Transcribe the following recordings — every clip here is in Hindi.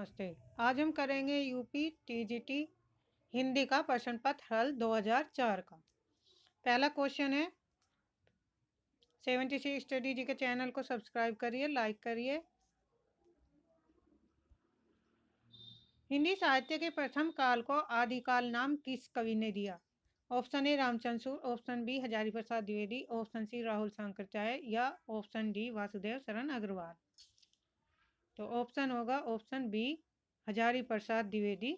नमस्ते। आज हम करेंगे यूपी टीजीटी हिंदी का प्रश्न पत्र हल 2004 का। पहला क्वेश्चन है 76 स्टडी जी के चैनल को सब्सक्राइब करिए, लाइक करिए। हिंदी साहित्य के प्रथम काल को आदिकाल नाम किस कवि ने दिया? ऑप्शन ए रामचंद्र सूर, option B Hazari Prasad Dwivedi, option C Rahul सांकृत्याय या ऑप्शन डी वासुदेव शरण अग्रवाल। तो ऑप्शन होगा ऑप्शन बी हजारी प्रसाद द्विवेदी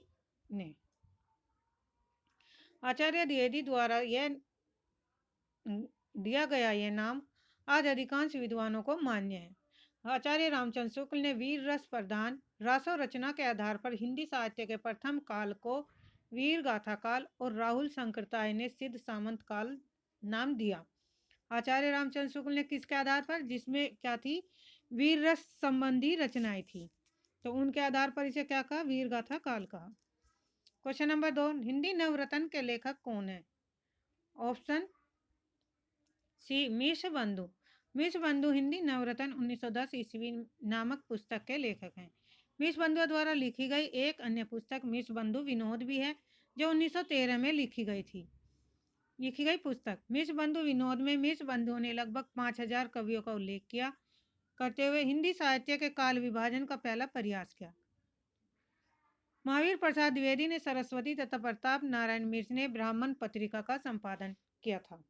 ने। आचार्य द्विवेदी द्वारा यह दिया गया यह नाम आज अधिकांश विद्वानों को मान्य है। आचार्य रामचंद्र शुक्ल ने वीर रस प्रधान रासो रचना के आधार पर हिंदी साहित्य के प्रथम काल को वीर गाथा काल और राहुल सांकृत्याय ने सिद्ध सामंत काल नाम दिया। आचार्य रामचंद्र शुक्ल ने किसके आधार पर, जिसमें क्या थी, वीर रस संबंधी रचनाएं थी, तो उनके आधार पर इसे क्या कहा, वीर गाथा काल कहा। क्वेश्चन नंबर 2, हिंदी नवरत्न के लेखक कौन है? ऑप्शन सी मीशबंधु। मीशबंधु हिंदी नवरत्न 1910 ईस्वी नामक पुस्तक के लेखक हैं। मीशबंधु द्वारा लिखी गई एक अन्य पुस्तक मीशबंधु विनोद भी है, जो 1913 में लिखी गई पुस्तक मीशबंधु विनोद में मीशबंधु ने लगभग 5000 कवियों का उल्लेख किया करते हुए हिंदी साहित्य के काल विभाजन का पहला प्रयास किया। महावीर प्रसाद द्विवेदी ने सरस्वती तथा प्रताप नारायण मिश्र ने ब्राह्मण पत्रिका का संपादन किया था।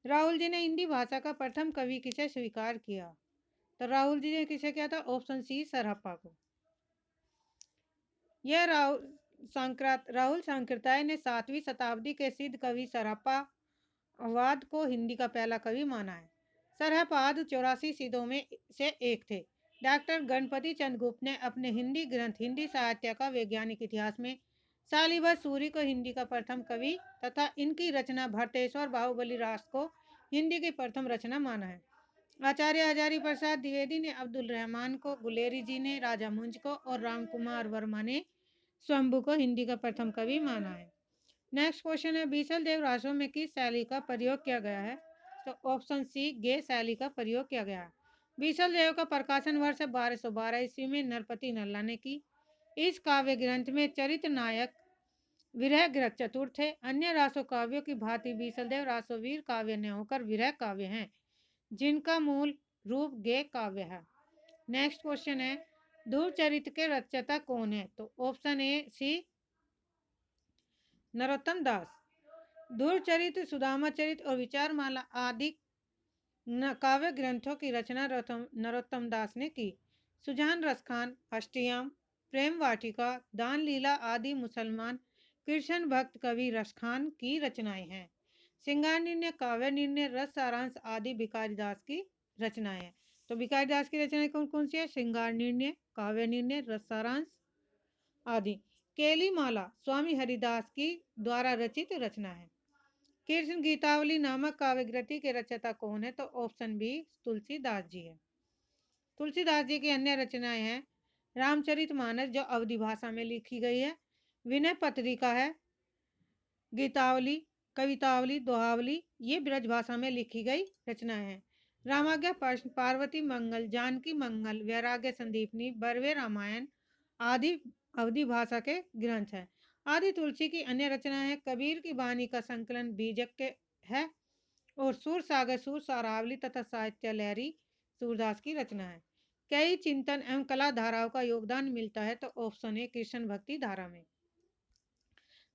राहुल जी ने हिंदी भाषा का प्रथम कवि किसे स्वीकार किया? तो राहुल जी ने किसे किया था? ऑप्शन सी सरहप्पा को। यह राहुल सांकृत्याय ने 7वीं शताब्दी के सिद्ध कवि सरहप्पा वाद को हिंदी का पहला कवि माना है। सरहप्पाद 84 सिद्धों में से एक थे। डॉक्टर गणपति चंद्र गुप्त ने अपने हिंदी ग्रंथ हिंदी साहित्य का वैज्ञानिक इतिहास में शालिवाहन सूरी को हिंदी का प्रथम कवि तथा इनकी रचना भट्टेश्वर बाहुबली रास को हिंदी की प्रथम रचना माना है। आचार्य हजारी प्रसाद द्विवेदी ने अब्दुल रहमान को, गुलेरी जी ने राजा मुंज को और राम कुमार वर्मा ने स्वयंभू को हिंदी का प्रथम कवि माना है। नेक्स्ट क्वेश्चन है, बीसल देव रासों में किस शैली का प्रयोग किया गया है? तो ऑप्शन सी गे शैली का प्रयोग किया गया है। बीसल देव का प्रकाशन वर्ष 1212 ईस्वी में नरपति नल्ला ने की। इस काव्य ग्रंथ में चरित्र नायक विरह ग्रह चतुर्थ है। अन्य रासो काव्यों की भांति बीसल देव रासो वीर काव्य न होकर विरह काव्य हैं, जिनका मूल रूप गे काव्य है। नेक्स्ट क्वेश्चन है, ध्रुव चरित्र के रचयिता कौन है? तो ऑप्शन ए सी नरोत्तम दास। ध्रुव चरित्र, सुदामा चरित्र और विचारमाला आदि काव्य ग्रंथों की रचना नरोत्तम दास ने की। सुजान रसखान, अष्टयाम, प्रेम वाटिका, दान लीला आदि मुसलमान कृष्ण भक्त कवि रसखान की रचनाएं हैं। श्रृंगार निर्णय, काव्य निर्णय, रस सारांश आदि भिखारी दास की रचनाएं हैं। तो भिखारी दास की रचनाएं कौन कौन सी है? श्रृंगार निर्णय, काव्य निर्णय, रस सारांश आदि। केली माला स्वामी हरिदास की द्वारा रचित रचना है। कृष्ण गीतावली नामक काव्यकृति के रचयिता कौन है? तो ऑप्शन बी तुलसीदास जी है। तुलसीदास जी की अन्य रचनाएं हैं रामचरितमानस, जो अवधी भाषा में लिखी गई है, विनय पत्रिका है, गीतावली, कवितावली, दोहावली, ये ब्रज भाषा में लिखी गई रचनाएं हैं। रामाज्ञा प्रश्न, पार्वती मंगल, जानकी मंगल, वैराग्य संदीपनी, बरवे रामायण आदि अवधी भाषा के ग्रंथ हैं। आदि तुलसी की अन्य रचनाएं हैं, कबीर की वाणी का संकलन बीजक के है और सूर सागर, सूर सारावली तथा साहित्य लहरी सूरदास की रचना है। कई चिंतन एवं कला धाराओं का योगदान मिलता है। तो ऑप्शन ए कृष्ण भक्ति धारा में।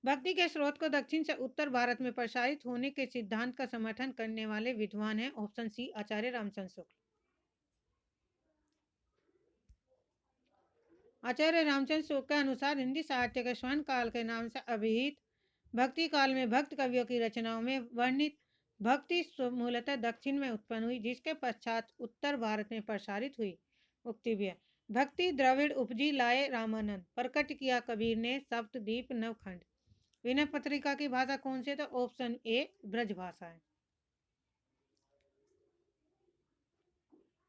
भक्ति के स्रोत को दक्षिण से उत्तर भारत में प्रसारित होने के सिद्धांत का समर्थन करने वाले विद्वान हैं। ऑप्शन सी आचार्य रामचंद्र शुक्ल। आचार्य रामचंद्र शुक्ल के अनुसार हिंदी साहित्य के स्वर्ण काल के नाम से अभिहित भक्ति काल में भक्त कवियों की रचनाओं में वर्णित भक्ति मूलतः दक्षिण में उत्पन्न हुई, जिसके पश्चात उत्तर भारत में प्रसारित हुई। उक्ति भी है, भक्ति द्रविड़ उपजी लाए रामानंद, प्रकट किया कबीर ने सप्तद्वीप नवखंड। विनय पत्रिका की भाषा कौन सी है? तो ऑप्शन ए ब्रज भाषा है।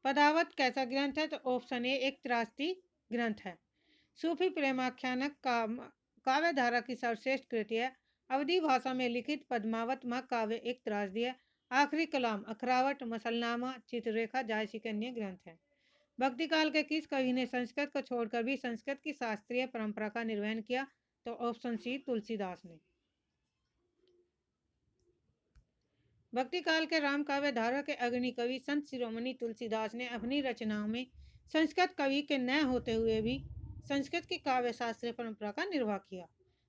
पदावत कैसा ग्रंथ है? तो ऑप्शन ए एक त्रास्ती ग्रंथ है। सूफी प्रेमाख्यानक काव्य धारा की सर्वश्रेष्ठ कृति है। अवधी भाषा में लिखित पद्मावत महाकाव्य एक त्रासदी है। आखिरी कलाम, अखरावट, मसलनामा, चित्ररेखा जायसी के अन्य ग्रंथ है। भक्ति काल के किस कवि ने संस्कृत को छोड़कर भी संस्कृत की शास्त्रीय परंपरा का निर्वहन किया? तो ऑप्शन सी तुलसीदास ने। भक्ति काल के राम काव्य धारा के अग्रणी कवि संत शिरोमणि तुलसीदास ने अपनी रचनाओं में संस्कृत कवि के न होते हुए भी संस्कृत की काव्य शास्त्रीय परंपरा का निर्वाह किया।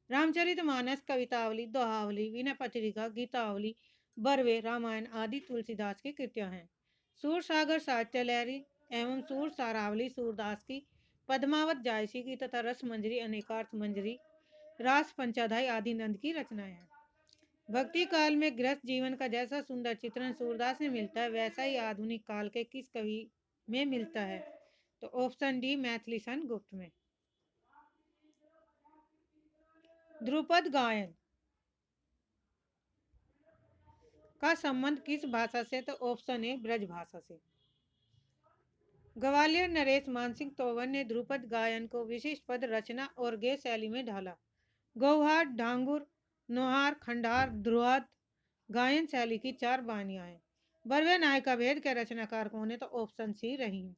रामचरितमानस, कवितावली, दोहावली, विनय पत्रिका, गीतावली, बरवे, रामायण आदि तुलसीदास की कृतियां हैं। सूर सागर साहित्य लहरी एवं सूर सारावली सूरदास की, पद्मावत जायसी की तथा रस मंजरी, अनेकार्थ मंजरी, रास पंचाध्याय आदि नंद की रचनाएं हैं। भक्ति काल में गृहस्थ जीवन का जैसा सुंदर चित्रण सूरदास में मिलता है, वैसा ही आधुनिक काल के किस कवि में मिलता है? तो ऑप्शन डी मैथिली सन गुप्त में। ध्रुपद गायन का संबंध किस भाषा से? तो ऑप्शन ए ब्रज भाषा से। ग्वालियर नरेश मानसिंह तोमर ने ध्रुपद गायन को विशिष्ट पद रचना और गेय शैली में ढाला। गौहार, ढांगुर, नोहार, खंडार, ध्रुआद गायन शैली की चार बानियां हैं। बरवे नायका भेद के रचनाकार कौन है? तो ऑप्शन सी रहीम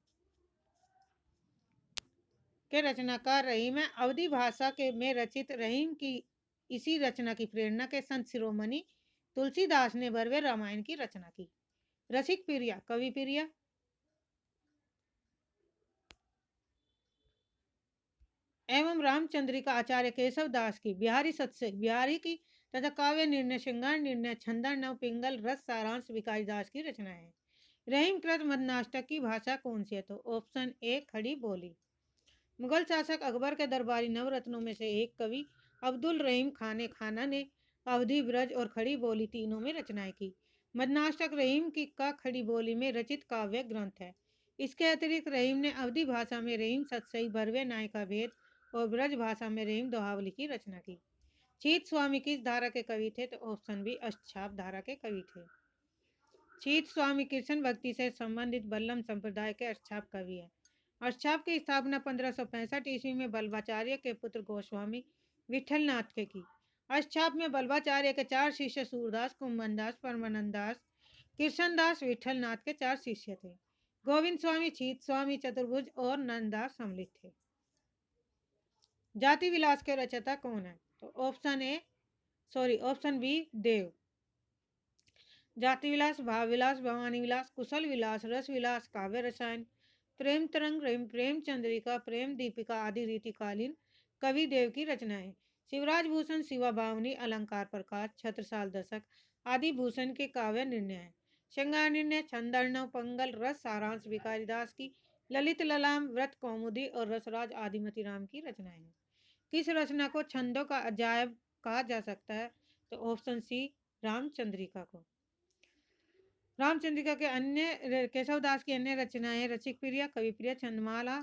के रचनाकार रहीम है। अवधी भाषा के में रचित रहीम की इसी रचना की प्रेरणा के संत शिरोमणि तुलसीदास ने बरवे रामायण की रचना की। रसिक प्रिया, कवि प्रिया एवं रामचंद्रिका आचार्य केशव दास की, बिहारी सत्स्य बिहारी की तथा काव्य निर्णय, श्रृंगार निर्णय, छंदर नव, पिंगल, रस सारांश विकास दास की रचना है। रहीम कृत मदनाष्टक की भाषा कौन सी है? तो ऑप्शन ए खड़ी बोली। मुगल शासक अकबर के दरबारी नवरत्नों में से एक कवि अब्दुल रहीम खाने खाना ने अवधी, ब्रज और खड़ी बोली तीनों में रचनाएं की। मदनाष्टक रहीम की का खड़ी बोली में रचित काव्य ग्रंथ है। इसके अतिरिक्त रहीम ने अवधी भाषा में रहीम सतसई, बरवे नायका भेद और ब्रज भाषा में रहीम दोहावली की रचना की। चीत स्वामी किस धारा के कवि थे? तो ऑप्शन बी अष्टछाप धारा के कवि थे। चीत स्वामी कृष्ण भक्ति से संबंधित बल्लम संप्रदाय के अष्टछाप कवि हैं। अष्टछाप की स्थापना 1565 ईस्वी में बल्लाचार्य के पुत्र गोस्वामी विठलनाथ के की। अष्टछाप में बल्लाचार्य के 4 शिष्य सूरदास, कुंभनदास, परमानंद दास, कृष्णदास, विठलनाथ के 4 शिष्य थे। गोविंद स्वामी, चीत स्वामी, चतुर्भुज और नंददास सम्मिलित थे। जाति विलास के रचयिता कौन है? तो ऑप्शन बी देव। जाति विलास, भाव विलास, भवानी विलास, कुशल विलास, रस विलास, काव्य रसायन, प्रेम तरंग, प्रेम चंद्रिका, प्रेम दीपिका आदि रीतिकालीन कवि देव की रचनाएं। शिवराज भूषण, शिवा भावनी, अलंकार प्रकाश, छत्रसाल दशक आदि भूषण के काव्य निर्णय हैं। श्रृंगार निर्णय, छंदर्णव, पंगल, रस सारांश विकारीदास की, ललित ललाम, व्रत कौमुदी और रसराज आदिमती राम की रचनाएं हैं। किस रचना को छंदों का अजायब कहा जा सकता है? तो ऑप्शन सी रामचंद्रिका को। रामचंद्रिका के अन्य केशवदास की अन्य रचनाएं रसिक प्रिया, कवि प्रिया, छंदमाला,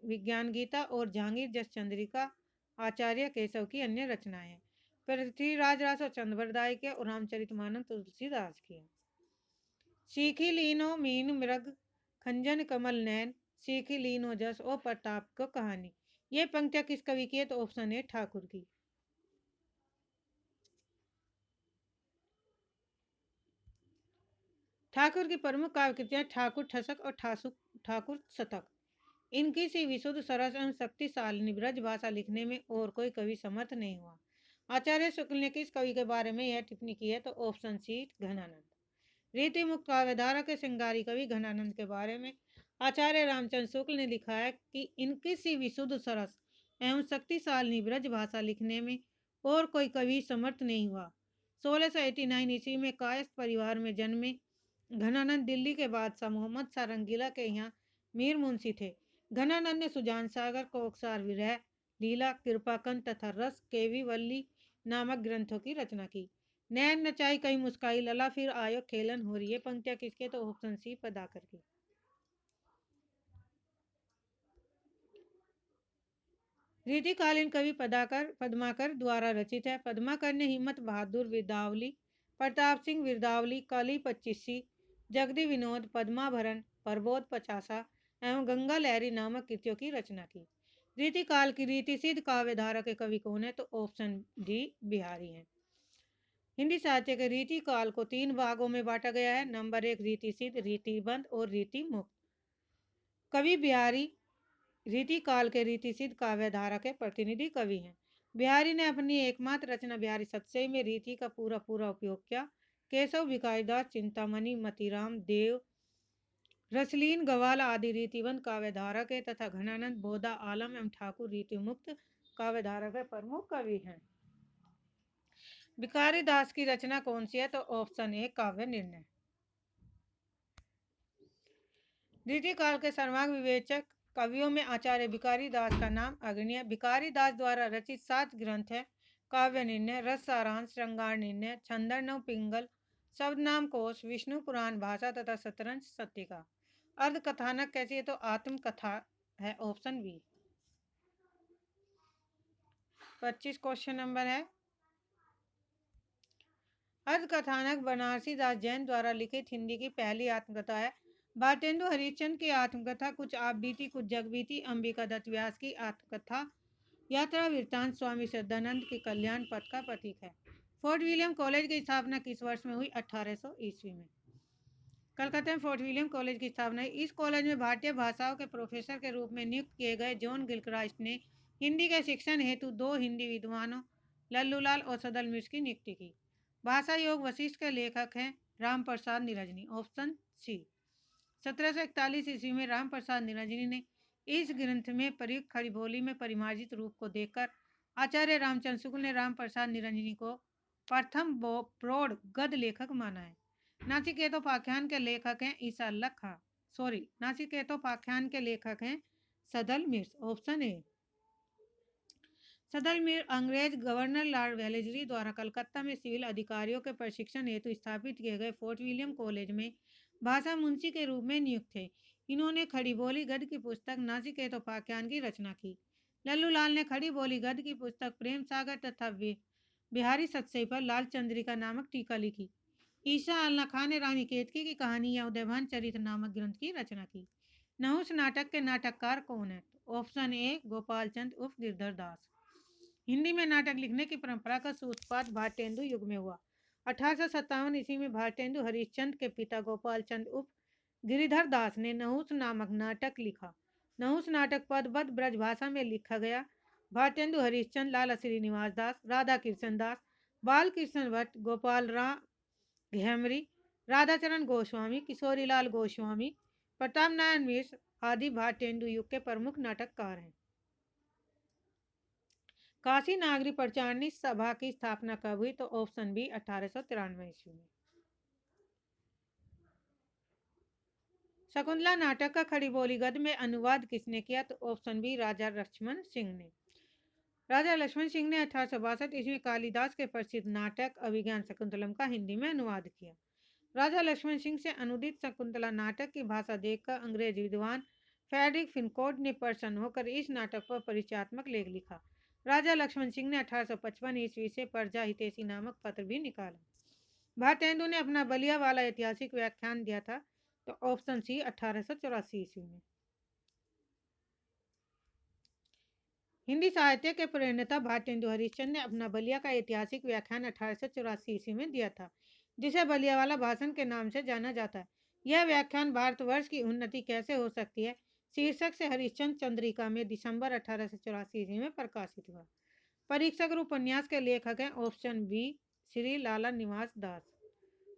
विज्ञान गीता और जहांगीर जस चंद्रिका आचार्य केशव की अन्य रचनाएं हैं। पृथ्वीराज रास और चंद्रवरदाय के और रामचरितमानस तुलसीदास की। सीखी लीनो मीन मृग, खंजन कमल नैन, सीखी लीनो जस ओ प्रताप को कहानी। ये पंक्तियां किस कवि की है? तो ऑप्शन ए ठाकुर की। ठाकुर की प्रमुख काव्य कृतियां ठाकुर ठसक और ठाकुर शतक। इनकी सी विशुद्ध सरस एवं शक्तिशाली ब्रज भाषा लिखने में और कोई कवि समर्थ नहीं हुआ। आचार्य शुक्ल ने किस कवि के बारे में यह टिप्पणी की है? तो ऑप्शन सी घनानंद। रीति मुक्त काव्यधारा के श्रृंगारी कवि घनानंद के बारे में आचार्य रामचंद्र शुक्ल ने लिखा है कि इनकी सी विशुद्ध सरस एवं शक्तिशाली ब्रज भाषा लिखने में और कोई कवि समर्थ नहीं हुआ। 1689 ईस्वी में कायस्थ परिवार में जन्मे घनानंद दिल्ली के बादशाह मोहम्मद शाह रंगीला के यहाँ मीर मुंशी थे। घनानंद ने सुजान सागर, कोकसार विरह, लीला, कृपाकंद तथा रस केवी वल्ली नामक ग्रंथों की रचना की। नैन नचाई कई मुस्काई, लला फिर आयो खेलन हो रही है पंक्तियां किसके? तो ऑप्शन सी पदाकर की। रीतिकालीन कवि पद्माकर द्वारा रचित है। पद्माकर ने हिम्मत बहादुर विदावली, प्रताप सिंह विदावली, काली पच्चीसी, जगदी विनोद, पद्माभरण, प्रबोध पचासा एवं गंगा लहरी नामक कृतियों की रचना की। रीतिकाल की रीति सिद्ध काव्यधारा के कवि कौन है? तो ऑप्शन डी बिहारी हैं। हिंदी साहित्य के रीति काल को 3 भागों में बांटा गया है। नंबर 1 रीति सिद्ध, रीतिबद्ध और रीति मुक्त। कवि बिहारी रीति काल के रीति सिद्ध काव्य धारा के प्रतिनिधि कवि हैं। बिहारी ने अपनी एकमात्र रचना बिहारी सतसई में रीति का पूरा पूरा उपयोग किया। केशव भिखारीदास, चिंतामणि, मतीराम देव, रसलीन, गवाल आदि रीतिवंत काव्यधारा के तथा घनानंद, बोधा, आलम एवं ठाकुर रीति मुक्त काव्यधारा के प्रमुख कवि हैं। भिखारी दास की रचना कौन सी है? तो ऑप्शन ए काव्य निर्णय। रीति काल के सर्वांग विवेचक कवियों में आचार्य भिखारी दास का नाम अग्रणी है। भिखारी दास द्वारा रचित 7 ग्रंथ है: काव्य निर्णय, रस सारांश, श्रृंगार निर्णय, छंदन पिंगल, शब्दनाम कोश, विष्णु पुराण, भाषा तथा शतरंज सत्तिका। अर्ध कथानक कैसी है? तो आत्मकथा है, ऑप्शन बी। 25 क्वेश्चन नंबर है। अर्ध कथानक बनारसी दास जैन द्वारा लिखित हिंदी की पहली आत्मकथा है। भारतेंदु हरिश्चंद्र की आत्मकथा कुछ आप बीती कुछ जग बीती, अंबिका दत्त व्यास की आत्मकथा यात्रा वृत्तांत स्वामी श्रद्धानंद के कल्याण पथ का प्रतीक है। फोर्ट विलियम कॉलेज की स्थापना किस वर्ष में हुई? 1800 ईस्वी में। कलकत्ता में फोर्ट विलियम कॉलेज की स्थापना हुई। इस कॉलेज में भारतीय भाषाओं के प्रोफेसर के रूप में नियुक्त किए गए जॉन गिलक्रास्ट ने हिंदी के शिक्षण हेतु 2 हिंदी विद्वानों लल्लूलाल और सदल मिर्च की नियुक्ति की। भाषा योग वशिष्ठ के लेखक हैं राम प्रसाद निरंजनी, ऑप्शन सी। 1741 ईस्वी में राम प्रसाद निरंजनी ने इस ग्रंथ में प्रयुक्त खड़ी बोली में परिमार्जित रूप को देखकर आचार्य रामचंद्र शुक्ल ने राम प्रसाद निरंजनी को प्रथम प्रौढ़ गद्य लेखक माना है। नाचिकेतोपाख्यान के लेखक हैं ईसा लखा, नाचिकेतोपाख्यान के लेखक हैं सदल मिर्च, ऑप्शन ए। सदल मिर्च अंग्रेज गवर्नर लॉर्ड वेलेस्ली द्वारा कलकत्ता में सिविल अधिकारियों के प्रशिक्षण हेतु स्थापित किए गए फोर्ट विलियम कॉलेज में भाषा मुंशी के रूप में नियुक्त थे। इन्होंने खड़ी बोली गद्य की पुस्तक नाचिकेतोपाख्यान की रचना की। लल्लूलाल ने खड़ी बोली गद्य की पुस्तक प्रेम सागर तथा बिहारी सतसई पर लाल चंद्रिका नामक टीका लिखी। ईसा अल्लाह खान ने रानी केतकी की कहानी या उदयभान चरित्र नामक ग्रंथ की रचना की। नहुस नाटक के नाटककार कौन है? ऑप्शन ए गोपाल चंद उर्फ गिरधर दास। हिंदी में नाटक लिखने की परंपरा का सूत्रपात भारतेंदु युग में हुआ। 1857 ईस्वी में भारतेंदु हरिश्चंद्र के पिता गोपाल चंद उर्फ गिरिधर दास ने नहुस नामक नाटक लिखा। नहुस नाटक पदबद्ध ब्रजभाषा में लिखा गया। भारतेंदु हरिश्चंद्र, लाला श्रीनिवास दास, राधा कृष्ण दास, बाल कृष्ण भट्ट, गोपाल राम घेमरी, राधाचरण गोस्वामी, किशोरीलाल गोस्वामी, प्रताप नारायण मिश्र आदि भारतेंदु युग के प्रमुख नाटककार हैं। काशी नागरी प्रचारणी सभा की स्थापना कब हुई? तो ऑप्शन बी 1893 ईस्वी में। शकुंतला नाटक का खड़ी बोली गद्य में अनुवाद किसने किया? तो ऑप्शन बी राजा लक्ष्मण सिंह ने। राजा लक्ष्मण सिंह ने 1862 ईस्वी में कालिदास के प्रसिद्ध नाटक अभिज्ञान शकुंतलम का हिंदी में अनुवाद किया। राजा लक्ष्मण सिंह से अनुदित शकुंतला नाटक की भाषा देखकर अंग्रेज विद्वान फ्रेडरिक फिनकोट ने प्रसन्न होकर इस नाटक पर परिचयात्मक लेख लिखा। राजा लक्ष्मण सिंह ने 1855 ईस्वी से प्रजा हितैषी नामक पत्र भी निकाला। भारतेंदु ने अपना बलिया वाला ऐतिहासिक व्याख्यान दिया था। तो ऑप्शन सी 1884 ईस्वी में। हिंदी साहित्य के प्रणेता भारतेंदु हरिश्चंद्र ने अपना बलिया का ऐतिहासिक व्याख्यान 1884 ईस्वी में दिया था, जिसे बलियावाला भाषण के नाम से जाना जाता है। यह व्याख्यान भारतवर्ष की उन्नति कैसे हो सकती है शीर्षक से हरिश्चंद्र चंद्रिका में दिसंबर 1884 ईस्वी में प्रकाशित हुआ। परीक्षक उपन्यास के लेखक हैं ऑप्शन बी श्री लाला निवास दास।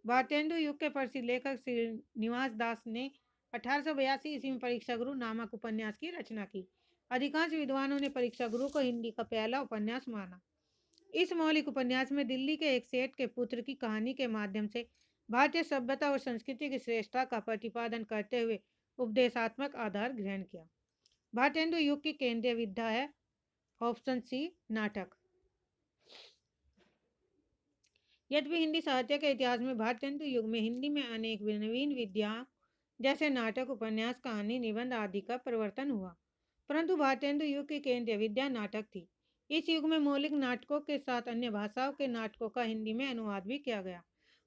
भारतेंदु युग के प्रसिद्ध लेखक श्रीनिवास दास ने 1882 ईस्वी में परीक्षा गुरु नामक उपन्यास की रचना की। अधिकांश विद्वानों ने परीक्षा गुरु को हिंदी का पहला उपन्यास माना। इस मौलिक उपन्यास में दिल्ली के एक सेठ के पुत्र की कहानी के माध्यम से भारतीय सभ्यता और संस्कृति की श्रेष्ठता का प्रतिपादन करते हुए उपदेशात्मक आधार ग्रहण किया। भारतेंदु युग की केंद्रीय विधा है ऑप्शन सी नाटक। यद्यपि हिंदी साहित्य के इतिहास में भारतेंदु युग में हिंदी में अनेक नवीन विद्याओं जैसे नाटक, उपन्यास, कहानी, निबंध आदि का प्रवर्तन हुआ, परंतु भारतेंदु युग की केंद्रीय विद्या नाटक थी। इस युग में मौलिक नाटकों के साथ अन्य भाषाओं के नाटकों का हिंदी में अनुवाद भी किया गया।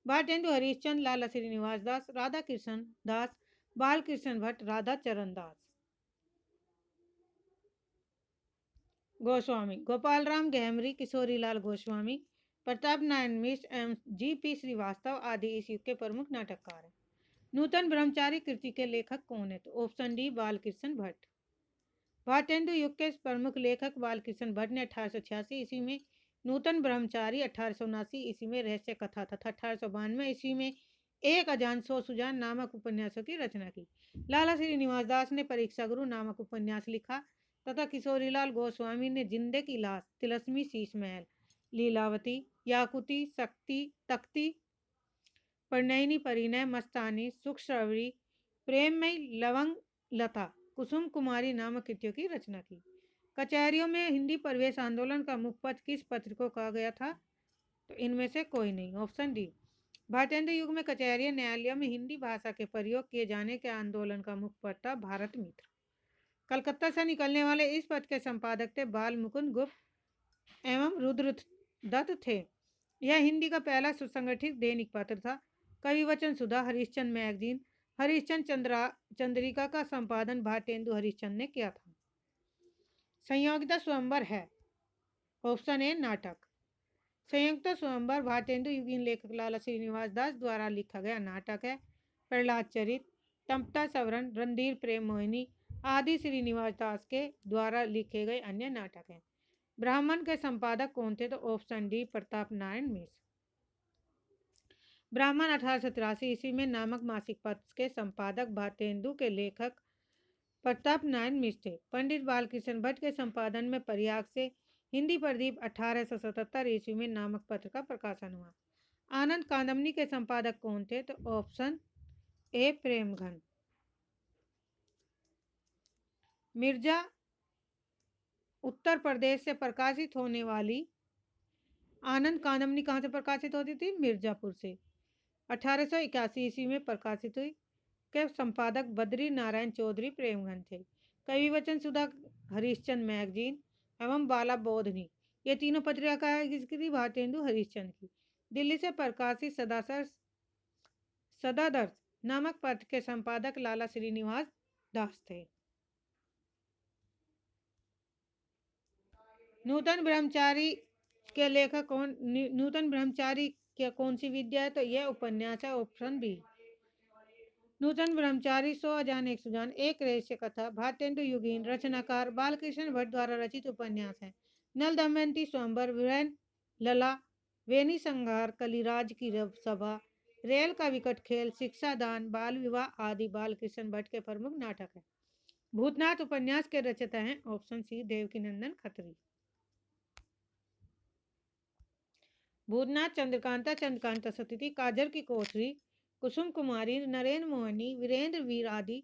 भारतेंदु हरिश्चंद्र, लाला श्रीनिवास दास, राधा कृष्ण दास, बाल कृष्ण भट्ट, राधा चरण दास गोस्वामी, गोपाल राम घेमरी, किशोरीलाल गोस्वामी, प्रताप नारायण मिश्र एवं जी.पी. श्रीवास्तव आदि इस युग के प्रमुख नाटककार हैं। नूतन ब्रह्मचारी कृति के लेखक कौन है? तो ऑप्शन डी बालकृष्ण भट्ट। भारतेंदु युग के प्रमुख लेखक बालकृष्ण भट्ट ने 1886 ईस्वी में नूतन ब्रह्मचारी, 1879 ईस्वी में रहस्य कथा तथा 1892 ईस्वी में एक अजान सौ सुजान नामक उपन्यासों की रचना की। लाला श्रीनिवास दास ने परीक्षा गुरु नामक उपन्यास लिखा तथा किशोरीलाल गोस्वामी ने जिंदे की लाश, तिलस्मी शीश महल, लीलावती, याकुती, शक्ति, तख्ती, परिणयनी, परिणय, मस्तानी, सुख श्रवणी, प्रेममय, लवंग लता, कुसुम कुमारी नामक कृतियों की रचना की। कचहरियों में हिंदी प्रवेश आंदोलन का मुखपत्र किस पत्र को कहा गया था? तो इनमें से कोई नहीं, ऑप्शन डी। भारतेंदु युग में कचहरी न्यायालयों में हिंदी भाषा के प्रयोग किए जाने के आंदोलन का मुखपत्र था भारत मित्र। कलकत्ता से निकलने वाले इस पत्र के संपादक थे बाल मुकुंद गुप्त एवं रुद्रदत्त थे। यह हिंदी का पहला सुसंगठित दैनिक पत्र था। कवि वचन सुधा, हरिश्चंद्र मैगजीन, हरिश्चंद्र चंद्रिका का संपादन भारतेंदु हरिश्चंद्र ने किया था। संयोगिता स्वयंवर है, ऑप्शन ए नाटक। संयुक्त स्वयंवर भारतेंदु युगीन लेखक लाला श्रीनिवास दास द्वारा लिखा गया नाटक है। प्रहलाद चरित, तमता सवरण, रणधीर प्रेम मोहिनी आदि श्रीनिवास दास के द्वारा लिखे गए अन्य नाटक हैं। ब्राह्मण के संपादक कौन थे? तो ऑप्शन डी प्रताप नारायण मिश्र। ब्राह्मण 1883 ईस्वी में नामक मासिक पत्र के संपादक भारतेंदु के लेखक प्रताप नारायण मिश्र थे। पंडित बालकृष्ण भट्ट के संपादन में प्रयाग से हिंदी प्रदीप 1877 ईस्वी में नामक पत्र का प्रकाशन हुआ। आनंद कादम्बनी के संपादक कौन थे? तो ऑप्शन ए प्रेमघन। मिर्जा उत्तर प्रदेश से प्रकाशित होने वाली आनंद कादम्बनी कहाँ से प्रकाशित होती थी? मिर्जापुर से। 1881 ईस्वी में प्रकाशित हुई। के संपादक बद्री नारायण चौधरी प्रेमघन थे। कवि वचन सुधा, हरिश्चंद्र मैगजीन एवं बाला बोधनी, ये तीनों पत्रिका किसकी थी? भारतेंदु हरिश्चंद्र की। दिल्ली से प्रकाशित सदादर्श नामक पत्र के संपादक लाला श्रीनिवास दास थे। नूतन ब्रह्मचारी के लेखक कौन? नूतन ब्रह्मचारी क्या कौन सी विद्या है? तो यह उपन्यास है, ऑप्शन बी। नूतन ब्रह्मचारी, 100 अजान एक सुजान, एक रहस्य कथा, भारतेंदु युगीन, रचनाकार बालकृष्ण भट्ट द्वारा रचित उपन्यास है। नल दमयंती स्वयंवर, वीरेन लला, वेणी संहार, कलिराज की सभा, रेल का विकट खेल, शिक्षा दान, बाल विवाह आदि बालकृष्ण भट्ट के प्रमुख नाटक है। भूतनाथ उपन्यास के रचयिता हैं, ऑप्शन सी देवकीनंदन खत्री। भूतनाथ चंद्रकांता, चंद्रकांता सती, काजर की कोठरी, कुसुम कुमारी, नरेंद्र मोहनी, वीरेंद्र वीर आदि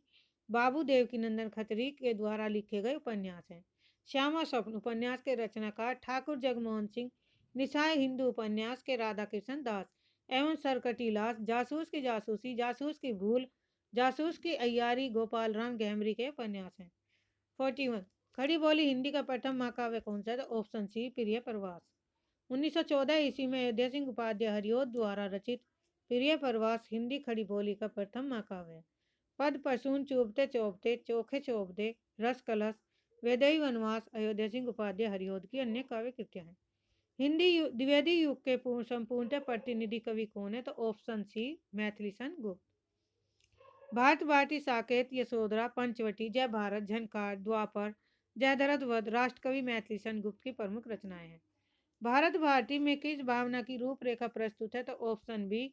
बाबू देवकीनंदन खत्री के द्वारा लिखे गए उपन्यास हैं। श्यामा स्वप्न उपन्यास के रचनाकार ठाकुर जगमोहन सिंह, निशाय हिंदू उपन्यास के राधाकृष्ण दास एवं सरकटीलास, जासूस की जासूसी, जासूस की भूल, जासूस की अय्यारी गोपाल राम गहमरी के उपन्यास हैं। 41 खड़ी बोली हिंदी का प्रथम महाकाव्य कौन सा है? ऑप्शन सी प्रिय प्रवास। 1914 ईस्वी में अयोध्या सिंह उपाध्याय हरिओद द्वारा रचित प्रिय प्रवास हिंदी खड़ी बोली का प्रथम महाकाव्य है। पद प्रसून, चुभते चौबते, चोखे चौबते, रस कलश, वैदेही वनवास अयोध्या सिंह उपाध्याय हरिओद की अन्य काव्य कृतियां हैं। हिंदी द्विवेदी युग के संपूर्णतः प्रतिनिधि कवि कौन है? तो ऑप्शन सी मैथिलीशन गुप्त। भारत भारती, साकेत, यशोधरा, पंचवटी, जय भारत, झनकार, द्वापर, जयद्रथ वध, राष्ट्रकवि मैथिलीशन गुप्त की प्रमुख रचनाएं हैं। भारत भारती में किस भावना की रूपरेखा प्रस्तुत है? तो ऑप्शन बी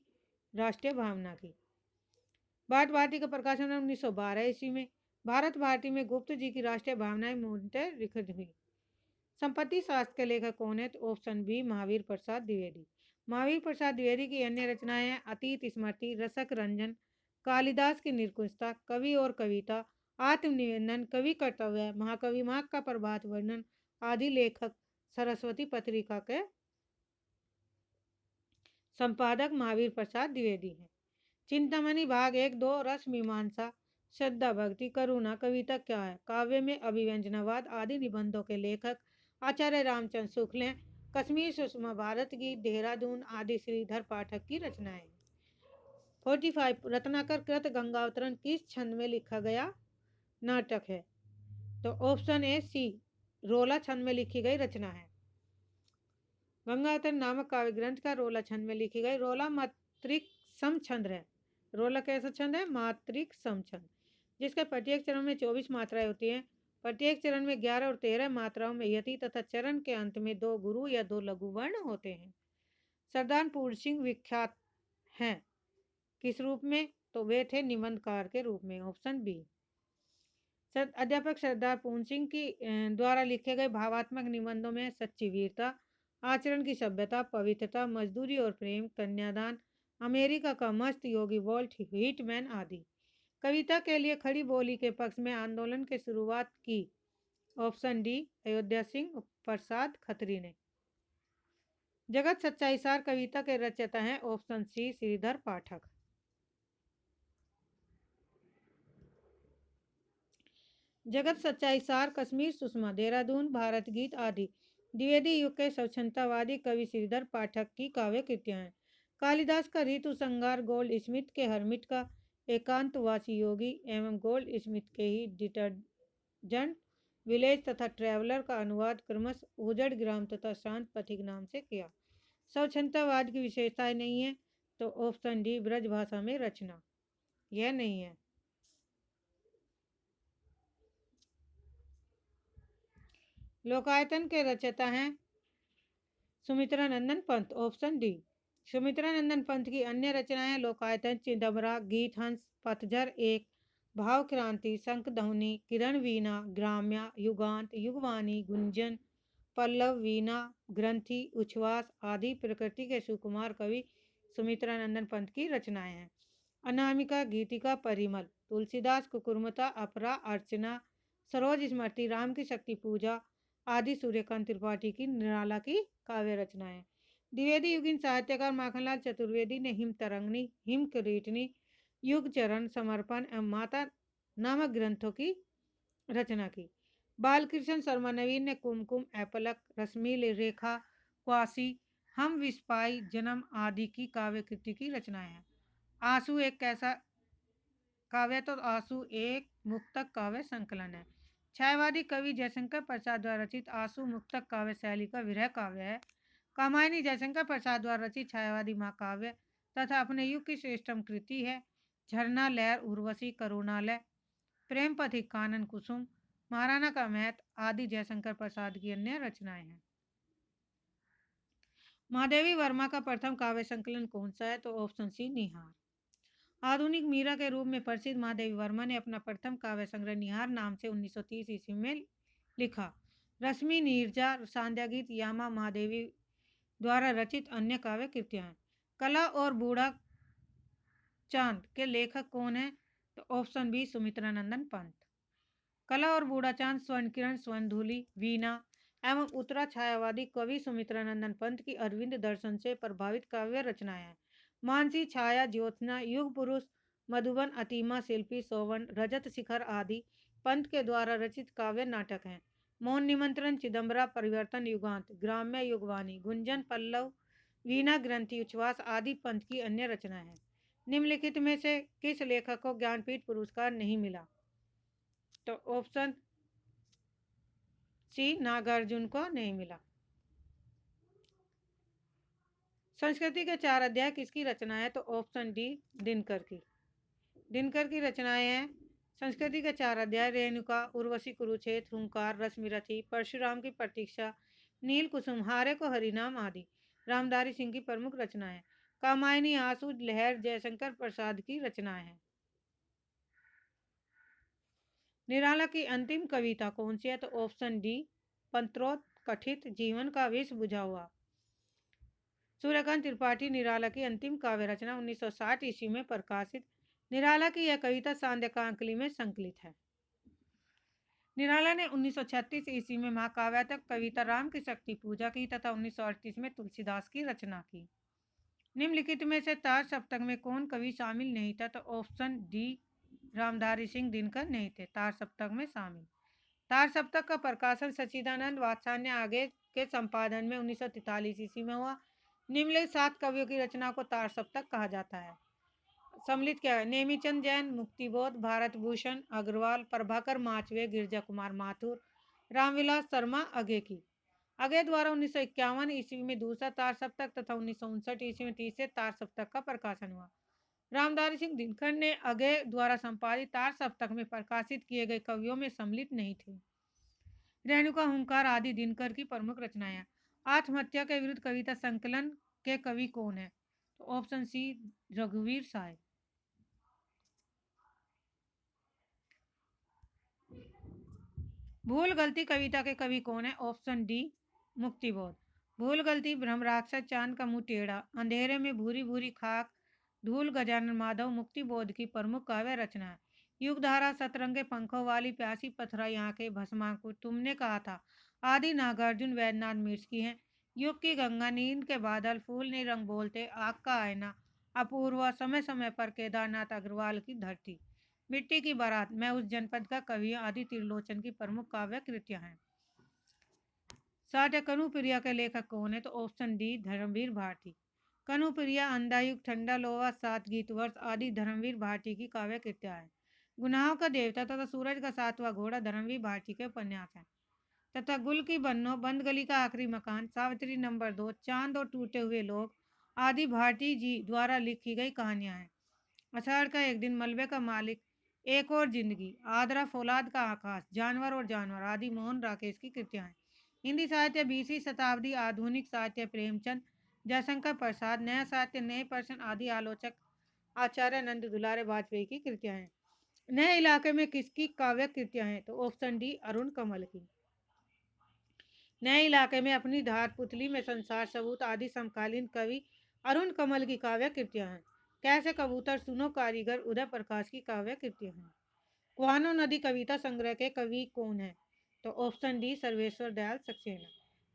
राष्ट्रीय भावना की। भारत भारती का प्रकाशन 1912 ईस्वी में। भारत भारती में गुप्त जी की राष्ट्रीय भावनाएं मूलतः लिखित हुई। संपत्ति शास्त्र के लेखक कौन है? तो ऑप्शन बी महावीर प्रसाद द्विवेदी। महावीर प्रसाद द्विवेदी की अन्य रचनाएं हैं अतीत स्मृति, रसक रंजन, कालिदास की निर्कुशता, कवि और कविता, आत्मनिवेदन, कवि कर्तव्य, महाकवि माघ का प्रभात वर्णन आदि। लेखक सरस्वती पत्रिका के संपादक महावीर प्रसाद द्विवेदी हैं। चिंतामणि भाग 1, 2, रस मीमांसा, श्रद्धा भक्ति, करुणा, कविता क्या है, काव्य में अभिव्यंजनावाद आदि निबंधों के लेखक आचार्य रामचंद्र शुक्ल हैं। कश्मीर सुषमा, भारत गीत, देहरादून आदि श्रीधर पाठक की रचनाएं। 45 रत्नाकर कृत गंगावतरण किस छंद में लिखा गया नाटक है? तो ऑप्शन ए सी रोला छंद में लिखी गई रचना है। गंगावतरण नामक काव्य ग्रंथ का रोला छंद में लिखी गई। रोला मात्रिक सम छंद है। रोलक कैसा छंद है? मात्रिक समछंद, जिसके प्रत्येक चरण में 24 मात्राएं होती हैं। प्रत्येक चरण में 11 और 13 मात्राओं में यति तथा चरण के अंत में 2 गुरु या 2 लघु वर्ण होते हैं। सरदार पूर्ण सिंह विख्यात हैं किस रूप में? तो वे थे निबंधकार के रूप में, ऑप्शन बी। अध्यापक सरदार पूर्ण सिंह की द्वारा लिखे गए भावात्मक निबंधों में सच्ची वीरता, आचरण की सभ्यता, पवित्रता, मजदूरी और प्रेम, कन्यादान, अमेरिका का मस्त योगी, वॉल्ट व्हिटमैन आदि। कविता के लिए खड़ी बोली के पक्ष में आंदोलन की शुरुआत की, ऑप्शन डी, अयोध्या सिंह प्रसाद खत्री ने। जगत सच्चाई सार कविता के रचयिता हैं, ऑप्शन सी, श्रीधर पाठक। जगत सच्चाई सार, कश्मीर सुषमा, देहरादून, भारत गीत आदि द्विवेदी युग के स्वच्छंदतावादी कवि श्रीधर पाठक की काव्य कृतियां हैं। कालिदास का ऋतु संगार, गोल्ड स्मिथ के हरमिट का एकांतवासी योगी एवं गोल्ड स्मिथ के ही डिटर्जेंट विलेज तथा ट्रैवलर का अनुवाद क्रमशः उजड़ ग्राम तथा शांत पथिक नाम से किया। स्वच्छंदतावाद की विशेषताएं नहीं है, तो ऑप्शन डी, ब्रज भाषा में रचना, यह नहीं है। लोकायतन के रचयिता हैं सुमित्रा नंदन पंत, ऑप्शन डी। सुमित्रा नंदन पंत की अन्य रचनाएं लोकायतन, चिदंबरा, गीत हंस, पतझर एक, भाव क्रांति, शंख ध्वनि, किरण वीणा, ग्राम्या, युगांत, युगवाणी, गुंजन, पल्लव, वीणा, ग्रंथि, उच्छ्वास आदि प्रकृति के सुकुमार कवि सुमित्रा नंदन पंत की रचनाएं हैं। अनामिका, गीतिका, परिमल, तुलसीदास, कुकुरमुता, अपरा, अर्चना, सरोज स्मृति, राम की शक्ति पूजा आदि सूर्यकांत त्रिपाठी की निराला की काव्य रचनाएं। द्विवेदी युगीन साहित्यकार माखनलाल चतुर्वेदी ने हिम तरंगनी, हिम किरीटनी, युग चरण, समर्पण एवं माता नामक ग्रंथों की रचना की। बालकृष्ण शर्मा नवीन ने कुमकुम, ऐपलक, रश्मि रेखा, क्वासी, हम विस्पाई, जन्म आदि की काव्य कृति की रचनाएं हैं। आंसू एक कैसा काव्य? तो आंसू एक मुक्तक काव्य संकलन है। छायावादी कवि जयशंकर प्रसाद द्वारा रचित आंसू मुक्तक काव्य शैली का विरह काव्य है। कामायनी जयशंकर प्रसाद द्वारा रचित छायावादी महाकाव्य तथा अपने युग की श्रेष्ठतम कृति है। झरना, लहर, उर्वशी, करुणालय, प्रेम पथिक, कानन कुसुम, महाराणा का महत आदि जयशंकर प्रसाद की अन्य रचनाएं हैं। महादेवी वर्मा का प्रथम काव्य संकलन कौन सा है? तो ऑप्शन सी, निहार। आधुनिक मीरा के रूप में प्रसिद्ध महादेवी वर्मा ने अपना प्रथम काव्य संग्रह निहार नाम से 1930 ईस्वी में लिखा। रश्मि, नीरजा, सांध्या गीत, यामा महादेवी द्वारा रचित अन्य काव्य कृतियां हैं। कला और बूढ़ा चांद के लेखक कौन है? तो ऑप्शन बी, सुमित्रा नंदन पंत। कला और बूढ़ा चांद, स्वर्ण किरण, स्वर्ण धूलि, वीणा एवं उत्तरा छायावादी कवि सुमित्रा नंदन पंत की अरविंद दर्शन से प्रभावित काव्य रचनाएं हैं। मानसी, छाया, ज्योत्सना, युग पुरुष, मधुबन, अतीमा, शिल्पी, सोवन, रजत शिखर आदि पंत के द्वारा रचित काव्य नाटक हैं। मौन निमंत्रण, चिदंबरा, परिवर्तन, युगांत, ग्राम्य, युगवाणी, गुंजन, पल्लव, वीणा, ग्रंथि, उच्छ्वास आदि पंत की अन्य रचनाएं हैं। निम्नलिखित में से किस लेखक को ज्ञानपीठ पुरस्कार नहीं मिला? तो ऑप्शन सी, नागार्जुन को नहीं मिला। संस्कृति के 4 अध्याय किसकी रचना है? तो ऑप्शन डी, दिनकर की। दिनकर की रचनाएं हैं संस्कृति के 4 अध्याय, रेणुका, उर्वशी, कुरुक्षेत्र, हुंकार, रश्मिरथी, परशुराम की प्रतीक्षा, नील कुसुम, हारे को हरिनाम आदि रामधारी सिंह की प्रमुख रचनाएं। कामायनी, आंसू, लहर जयशंकर प्रसाद की रचनाएं हैं। निराला की अंतिम कविता कौन सी है? तो ऑप्शन डी, पंत्रोत्कठित जीवन का विष बुझा हुआ। सूर्यकांत त्रिपाठी निराला की अंतिम काव्य रचना 1960 ईस्वी में प्रकाशित। निराला की यह कविता सांध्यकांकलि में संकलित है। निराला ने 1936 ईस्वी में महाकाव्यात्मक कविता राम की शक्ति पूजा की तथा 1938 में तुलसीदास की रचना की। निम्नलिखित में से तार सप्तक में कौन कवि शामिल नहीं था? तो ऑप्शन डी, रामधारी सिंह दिनकर नहीं थे तार सप्तक में शामिल। तार सप्तक का प्रकाशन सच्चिदानंद वात्स्यायन आगे के संपादन में 1943 ईस्वी में हुआ। निम्नलिखित 7 कवियों की रचना को तार सप्तक कहा जाता है। सम्मिलित क्या है? नेमीचंद जैन, मुक्तिबोध, भारत भूषण अग्रवाल, प्रभाकर माचवे, गिरजा कुमार माथुर, रामविलास शर्मा अगे की। अगे द्वारा 1951 ईस्वी में दूसरा तार सप्तक तथा 1959 ईस्वी में तीसरे तार सप्तक का प्रकाशन हुआ। रामधारी सिंह दिनकर ने अगे द्वारा संपादित तार सप्तक में प्रकाशित किए गए कवियों में सम्मिलित नहीं थे। रेणुका हुंकार आदि दिनकर की प्रमुख रचनाएं। आत्महत्या के विरुद्ध कविता संकलन के कवि कौन है? तो ऑप्शन सी रघुवीर साय। भूल गलती कविता के कवि कौन है? Option D Muktibodh. भूल गलती, ब्रह्म राक्षस, चांद का मुंह टेढ़ा, अंधेरे में भूरी भूरी खाक, धूल, गजानन माधव, मुक्तिबोध की प्रमुख काव्य रचना है। युगधारा, सतरंगे पंखों वाली, प्यासी पथराई आंखें, भस्माकुर, तुमने कहा था, आदि नागार्जुन वैद्यनाथ मिर्च की है। युग की गंगा, नींद के बादल, फूल नहीं रंग बोलते, आग का आईना, अपूर्वा, समय समय पर, केदारनाथ अग्रवाल की धरती, मिट्टी की बारात, मैं उस जनपद का कवि हूं, आदि त्रिलोचन की प्रमुख काव्य कृतियां हैं। साठ कनुप्रिया के लेखक कौन है? तो ऑप्शन डी धर्मवीर भारती। कनुप्रिया, अंधायुग, ठंडा लोहा, सात गीत वर्ष आदि धर्मवीर भारती की काव्य कृतियां हैं। गुनाहों का देवता तथा सूरज का सातवां घोड़ा धर्मवीर भारती के उपन्यास हैं। तथा गुल की बन्नो, बंद गली का आखिरी मकान, सावित्री नंबर 2, चांद और टूटे हुए लोग आदि भारती जी द्वारा लिखी गई कहानियां हैं। अषाढ़ का एक दिन, मलबे का मालिक, एक और जिंदगी, आदरा, फौलाद का आकाश, जानवर और जानवर आदि मोहन राकेश की कृतियां हैं। हिंदी साहित्य 20वीं शताब्दी, आधुनिक साहित्य प्रेमचंद, जयशंकर प्रसाद, नया साहित्य नए पर्सन आदि आलोचक आचार्य नंद दुलारे वाजपेयी की कृतियां हैं। नए इलाके में किसकी काव्य कृतियां हैं? तो ऑप्शन डी अरुण कमल की। नए इलाके में अपनी धार, पुतली में संसार, सबूत आदि समकालीन कवि अरुण कमल की काव्य कृतियां हैं। कैसे कबूतर सुनो कारीगर उदय प्रकाश की काव्य कृतियां हैं। कुआनो नदी कविता संग्रह के कवि कौन है? तो ऑप्शन डी सर्वेश्वर दयाल सक्सेना।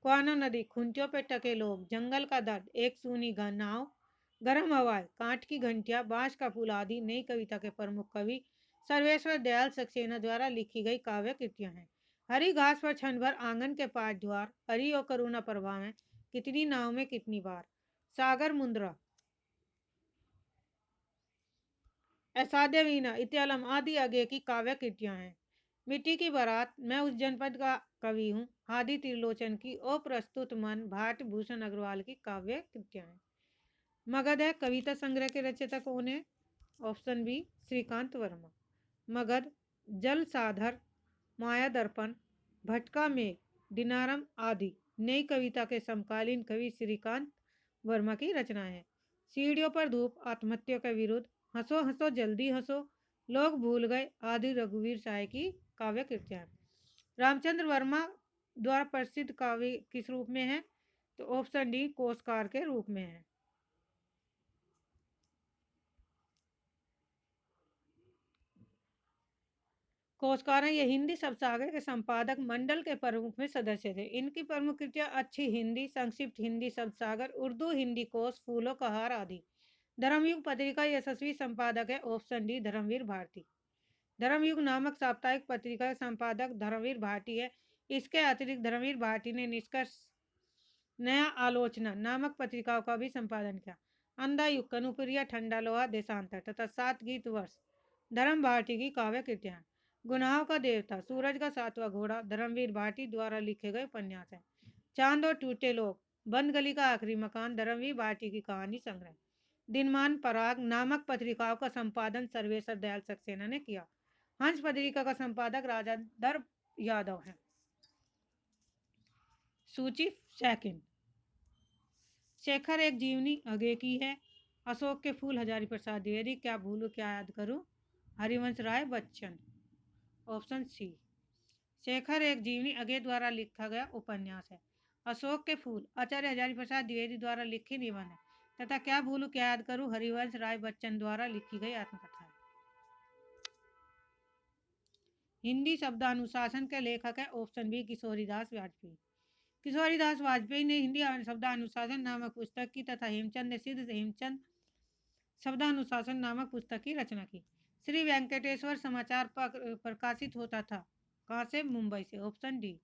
कुआनो नदी, खुंटियों पे टके लोग, जंगल का दर्द, एक सूनी नाव, गर्म हवाएं, कांट की घंटियां, बांस का फूल आदि नई कविता के प्रमुख कवि सर्वेश्वर दयाल सक्सेना द्वारा लिखी गई काव्य कृतियां हैं। हरी घास पर क्षण भर, आंगन के पांच द्वार, हरी और करुणा प्रभा में, कितनी नाव में कितनी बार, सागर मुंद्रा, असाध्य वीणा, इत्यालम आदि आगे की काव्य कृतियां हैं। मिट्टी की बारात, मैं उस जनपद का कवि हूँ आदि त्रिलोचन की अप्रस्तुत मन भाट भूषण अग्रवाल की काव्य कृतियां हैं। मगध है कविता संग्रह के रचयिता कौन है? Option B Shrikant Varma. मगध, जल साधर, माया दर्पण, भटका मेघ, दिनारम आदि नई कविता के समकालीन कवि श्रीकांत वर्मा की रचनाएं हैं। सीढ़ियों पर धूप, आत्महत्या के विरुद्ध, हंसो हंसो जल्दी हंसो, लोग भूल गए आदि रघुवीर साय की काव्य कृतियां। रामचंद्र वर्मा द्वारा प्रसिद्ध काव्य किस रूप में है? तो ऑप्शन डी कोशकार के रूप में है। कोशकार ये हिंदी शब्दसागर के संपादक मंडल के प्रमुख में सदस्य थे। इनकी प्रमुख कृतियां अच्छी हिंदी, संक्षिप्त हिंदी शब्दसागर, उर्दू हिंदी कोश, फूलों का हार आदि। धर्मयुग पत्रिका यशस्वी संपादक है ऑप्शन डी धर्मवीर भारती। धर्मयुग नामक साप्ताहिक पत्रिका के संपादक धर्मवीर भारती है। इसके अतिरिक्त धर्मवीर भारती ने निष्कर्ष, नया आलोचना नामक पत्रिकाओं का भी संपादन किया। अंधा युग, कनुप्रिया, ठंडा लोहा, देशांतर तथा सात गीत वर्ष धर्म भारती की काव्य कृतियां। गुनाहों का देवता, सूरज का सातवां घोड़ा धर्मवीर भारती द्वारा लिखे गए उपन्यास है। चांद और टूटे लोग, बंद गली का आखिरी मकान धर्मवीर भारती की कहानी संग्रह। दिनमान पराग नामक पत्रिकाओं का संपादन सर्वेश्वर दयाल सक्सेना ने किया। हंस पत्रिका का संपादक राजा दर यादव है। सूची सेकंड। शेखर एक जीवनी आगे की है। अशोक के फूल हजारी प्रसाद द्विवेदी, क्या भूलूं क्या याद करूं, हरिवंश राय बच्चन। Option C. शेखर एक जीवनी अगे द्वारा लिखा गया उपन्यास है। अशोक के फूल आचार्य हजारी प्रसाद द्विवेदी द्वारा लिखी निबंध है तथा क्या भूलूं क्या याद करूं हरिवंश राय बच्चन द्वारा लिखी गई आत्मकथा है। हिंदी शब्दानुशासन के लेखक है ऑप्शन बी किशोरीदास वाजपेयी। किशोरीदास वाजपेयी ने हिंदी शब्दानुशासन नामक पुस्तक की तथा हेमचंद ने सिद्ध हेमचंद शब्दानुशासन नामक पुस्तक की रचना की। श्री वेंकटेश्वर समाचार प्रकाशित होता था कहाँ से? मुंबई से। Option D.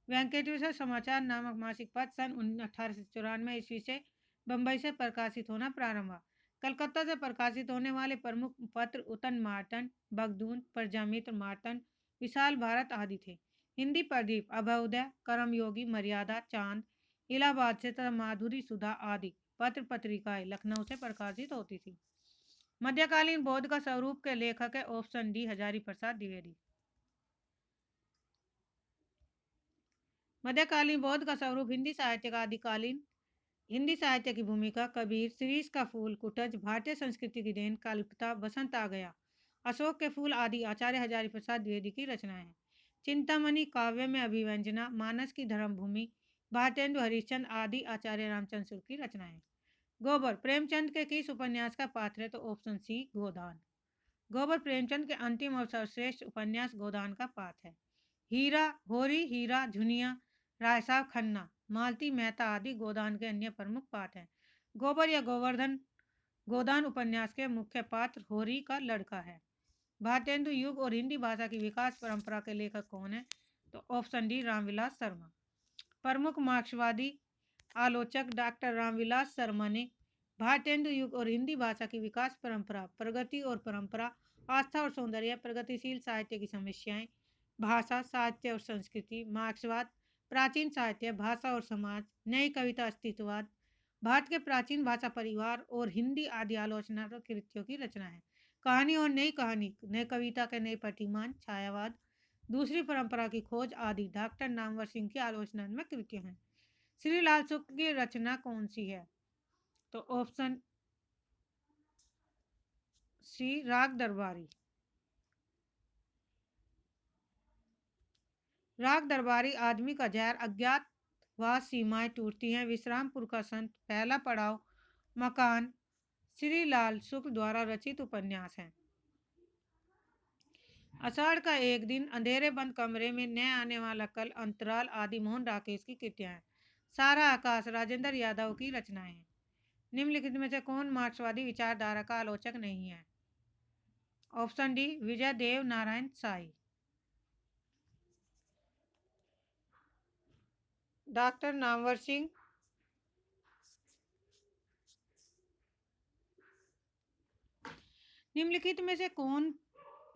वेंकटेश्वर समाचार नामक मासिक पत्र सन 1894 ईस्वी से बम्बई से प्रकाशित होना प्रारंभ हुआ। कलकत्ता से प्रकाशित होने वाले प्रमुख पत्र उतन मार्तंड, बगदून, प्रजामित्र मार्तंड, विशाल भारत आदि थे। हिंदी प्रदीप, अभ्युदय, कर्मयोगी, मर्यादा, चांद, इलाहाबाद से तथा माधुरी सुधा आदि पत्र पत्रिकाएं लखनऊ से प्रकाशित होती थी। मध्यकालीन बौद्ध का स्वरूप के लेखक है ऑप्शन डी हजारी प्रसाद द्विवेदी। मध्यकालीन बौद्ध का स्वरूप हिंदी साहित्य का आदिकालीन हिंदी साहित्य की भूमिका कबीर, शिरीष का फूल, कुटज, भारतीय संस्कृति की देन, कल्पता, बसंत आ गया, अशोक के फूल आदि आचार्य हजारी प्रसाद द्विवेदी की रचनाएं हैं। चिंतामणि काव्य में अभिव्यंजना, मानस की धर्मभूमि, भारतेंदु हरिश्चंद्र आदि आचार्य रामचंद्र शुक्ल की रचनाएं। गोबर प्रेमचंद के किस उपन्यास का पात्र है? तो ऑप्शन सी गोदान। गोबर प्रेमचंद के अंतिम और सर्वश्रेष्ठ उपन्यास गोदान का पात्र है। हीरा, होरी, हीरा, झुनिया, राय साहब खन्ना, मालती मेहता आदि गोदान के अन्य प्रमुख पात्र हैं। गोबर या गोवर्धन गोदान उपन्यास के मुख्य पात्र होरी का लड़का है। भारतेंदु युग और हिंदी भाषा की विकास परंपरा के लेखक कौन है? तो ऑप्शन डी रामविलास शर्मा। प्रमुख मार्क्सवादी आलोचक डॉक्टर रामविलास शर्मा ने भारतेंदु युग और हिंदी भाषा की विकास परंपरा, प्रगति और परंपरा, आस्था और सौंदर्य, प्रगतिशील साहित्य की समस्याएं, भाषा, साहित्य और संस्कृति, मार्क्सवाद, प्राचीन साहित्य, भाषा और समाज, नई कविता, अस्तित्ववाद, भारत के प्राचीन भाषा परिवार और हिंदी आदि आलोचनात्मक कृतियों की रचना है। कहानी और नई कहानी, नई कविता के नए प्रतिमान, छायावाद, दूसरी परंपरा की खोज आदि डॉक्टर नामवर सिंह की आलोचनात्मक कृतियां हैं। श्रीलाल शुक्ल की रचना कौन सी है? तो ऑप्शन सी राग दरबारी। राग दरबारी आदमी का जहर, अज्ञातवास, सीमाएं टूटती हैं, विश्रामपुर का संत, पहला पड़ाव, मकान, श्रीलाल शुक्ल द्वारा रचित उपन्यास है। आषाढ़ का एक दिन, अंधेरे बंद कमरे में, न आने वाला कल, अंतराल आदि मोहन राकेश की कृतियां हैं। सारा आकाश राजेंद्र यादव की रचनाएं हैं। निम्नलिखित में से कौन मार्क्सवादी विचारधारा का आलोचक नहीं है? ऑप्शन डी विजय देव नारायण साई। डॉक्टर नामवर सिंह, निम्नलिखित में से कौन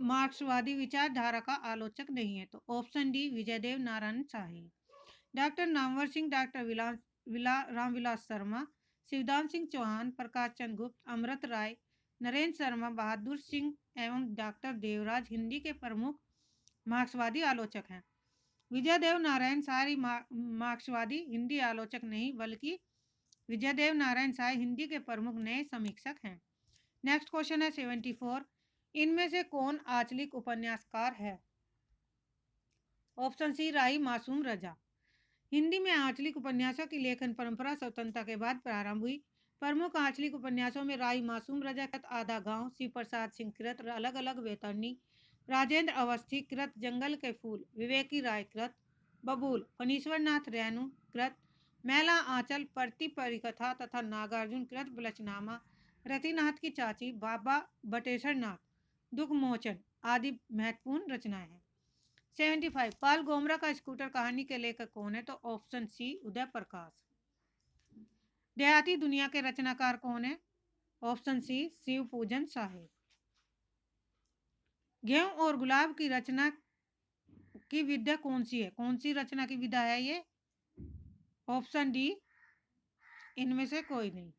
मार्क्सवादी विचारधारा का आलोचक नहीं है? तो ऑप्शन डी विजयदेव नारायण शाही। डॉक्टर नामवर सिंह, डॉक्टर रामविलास शर्मा, शिवदान सिंह चौहान, प्रकाश चंद्र गुप्त, अमृत राय, नरेंद्र शर्मा, बहादुर सिंह एवं डॉक्टर देवराज हिंदी के प्रमुख मार्क्सवादी आलोचक हैं। विजयदेव नारायण साय मार्क्सवादी हिंदी आलोचक नहीं, बल्कि विजयदेव नारायण साय हिंदी के प्रमुख नए समीक्षक हैं। नेक्स्ट क्वेश्चन है 74। इनमें से कौन आंचलिक उपन्यासकार है? ऑप्शन सी राही मासूम रजा। हिंदी में आंचलिक उपन्यासों की लेखन परंपरा स्वतंत्रता के बाद प्रारंभ हुई। प्रमुख आंचलिक उपन्यासों में राही मासूम रजा कृत आधा गांव, शिव प्रसाद सिंह कृत अलग अलग वेतरनी, राजेंद्र अवस्थी कृत जंगल के फूल, विवेकी राय कृत बबूल, फणीश्वर नाथ रेणु कृत मैला आंचल प्रति परिकथा तथा नागार्जुन कृत बलचनामा, रतिनाथ की चाची, बाबा बटेश्वर नाथ दुख मोचन आदि महत्वपूर्ण रचनाएं हैं। 75 पाल गोमरा का स्कूटर कहानी के लेखक कौन है? तो ऑप्शन सी उदय प्रकाश। देहाती दुनिया के रचनाकार कौन है? ऑप्शन सी शिव पूजन साहेब। गेहूं और गुलाब की रचना की विधा कौन सी है? कौन सी रचना की विधा है ये? ऑप्शन डी इनमें से कोई नहीं।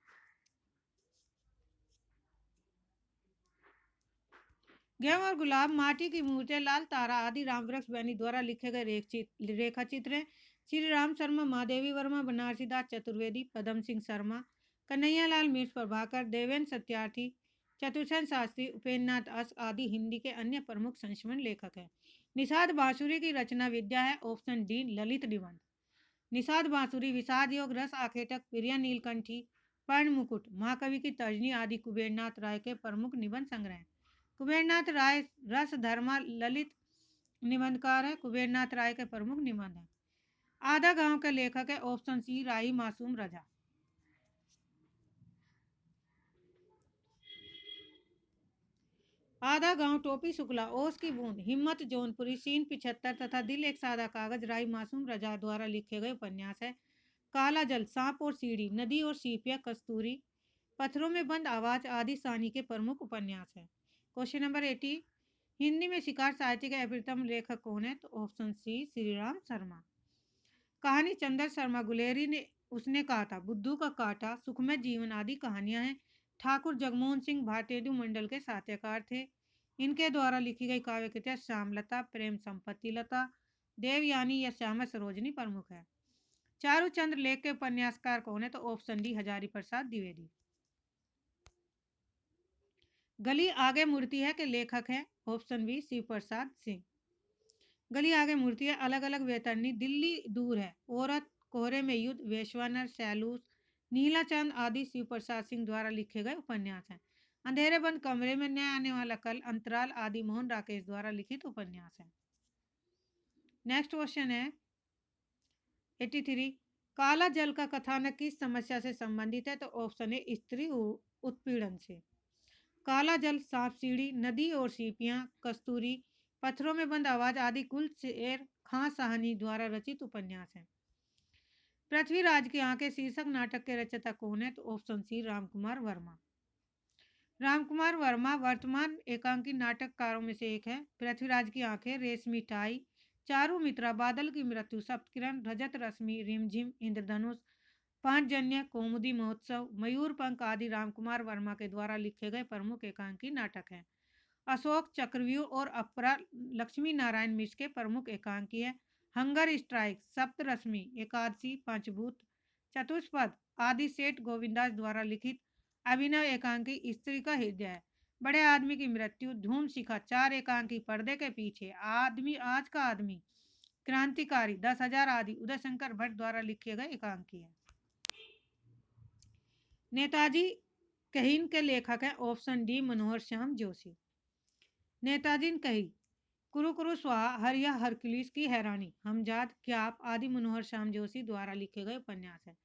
गेहूं और गुलाब, माटी की मूर्तियां, लाल तारा आदि रामवृक्ष बैनी द्वारा लिखे गए रेखा चित्र हैं। श्री राम शर्मा, महादेवी वर्मा, बनारसी दास चतुर्वेदी, पदम सिंह शर्मा, कन्हैयालाल मिर्च प्रभाकर, देवेंद्र सत्यार्थी, चतुर्सेन शास्त्री, उपेन्द्रनाथ अस आदि हिंदी के अन्य प्रमुख संस्मरण लेखक हैं। निषाद बांसुरी की रचना विद्या है। ऑप्शन डी ललित निबंध। निषाद बांसुरी, विषाद योग, रस आखेटक, प्रिया नीलकंठी, पर्ण मुकुट, महाकवि की तर्जनी आदि कुबेरनाथ राय के प्रमुख निबंध संग्रह हैं। कुबेरनाथ राय रस धर्मा ललित निबंधकार है। कुबेरनाथ राय के प्रमुख निबंध हैं। आधा गांव के लेखक है। ऑप्शन सी राही मासूम रजा। आधा गांव, टोपी शुक्ला, ओस की बूंद, हिम्मत जौनपुरी, सीन 75 तथा दिल एक सादा कागज राही मासूम रजा द्वारा लिखे गए उपन्यास है। काला जल, सांप और सीढ़ी, नदी और सीपिया, कस्तूरी, पत्थरों में बंद आवाज आदि सानी के प्रमुख उपन्यास है। क्वेश्चन नंबर 80 हिंदी में शिकार साहित्य के अभितम लेखक कौन है? तो ऑप्शन सी श्रीराम शर्मा। कहानी चंद्र शर्मा गुलेरी ने उसने कहा था, बुद्धू का कांटा, सुखमय जीवन आदि कहानियां हैं। ठाकुर जगमोहन सिंह भारतेंदु मंडल के साहित्यकार थे। इनके द्वारा लिखी गई काव्य कृतियां श्यामलता, प्रेम संपत्ति लता, देवयानी या श्यामा सरोजनी प्रमुख है। चारूचंद्र लेख के उपन्यासकार कौन है? तो ऑप्शन डी हजारी प्रसाद द्विवेदी। गली आगे मुड़ती है के लेखक है? Option B Shiv Prasad Singh. गली आगे मुड़ती है, अलग अलग वेतरनी, दिल्ली दूर है, औरत, कोहरे में युद्ध, वेश्वानर, सैलूस, नीलाचंद आदि शिव प्रसाद सिंह द्वारा लिखे गए उपन्यास हैं। अंधेरे बंद कमरे में, नया आने वाला कल, अंतराल आदि मोहन राकेश द्वारा लिखित उपन्यास है। नेक्स्ट क्वेश्चन है 83। काला जल का कथानक किस समस्या से संबंधित है? तो ऑप्शन है स्त्री उत्पीड़न से। काला जल, सांप सीढ़ी, नदी और सीपियां, कस्तूरी, पत्थरों में बंद आवाज आदि कुल शेर खां साहनी द्वारा रचित उपन्यास है। पृथ्वीराज की आंखें शीर्षक नाटक के रचयिता कौन है? तो ऑप्शन सी रामकुमार वर्मा। रामकुमार वर्मा वर्तमान एकांकी नाटककारों में से एक है। पृथ्वीराज की आंखें, रेशमी टाई, चारू मित्रा, बादल की मृत्यु, सप्तकिरण, रजत रश्मि, रिमझिम, इंद्रधनुष, पांचजन्य, कौमुदी महोत्सव, मयूर पंख आदि रामकुमार वर्मा के द्वारा लिखे गए प्रमुख एकांकी नाटक हैं। अशोक चक्रव्यूह और अपरा लक्ष्मी नारायण मिश्र के प्रमुख एकांकी है। हंगर स्ट्राइक, सप्तरश्मि, एकादशी, पंचभूत, चतुष्पद आदि सेठ गोविंदास द्वारा लिखित अभिनव एकांकी स्त्री का हृदय है। बड़े आदमी की मृत्यु, धूम शिखा, चार एकांकी, पर्दे के पीछे, आदमी, आज का आदमी, क्रांतिकारी, 10,000 आदि उदय शंकर भट्ट द्वारा लिखे गए एकांकी है। नेताजी कहीन के लेखक है? ऑप्शन डी मनोहर श्याम जोशी। नेताजी कही, कुरु कुरु स्वाहा, हरिया हरक्यूलिस की हैरानी, हमजाद, क्याप आदि मनोहर श्याम जोशी द्वारा लिखे गए उपन्यास है।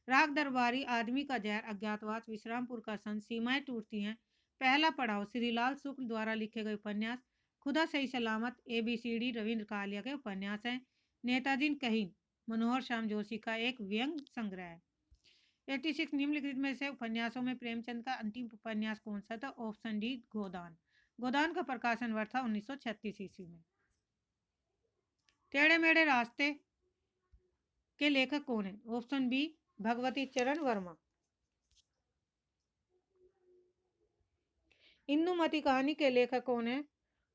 राग दरबारी, आदमी का जहर, अज्ञातवास, विश्रामपुर का संत, सीमाएं टूटती हैं, पहला पड़ाव श्रीलाल शुक्ल द्वारा लिखे गए उपन्यास। खुदा सही सलामत, ABCD रविंद्र कालिया के उपन्यास हैं। नेताजी कहीन मनोहर श्याम जोशी का एक व्यंग संग्रह है। 86 निम्नलिखित में से उपन्यासों में प्रेमचंद का अंतिम उपन्यास कौन सा था? ऑप्शन डी गोदान। गोदान का प्रकाशन वर्ष था 1936 ईस्वी में। टेढ़े मेढ़े रास्ते के लेखक कौन है? ऑप्शन बी भगवती चरण वर्मा। इंदुमती कहानी के लेखक कौन है?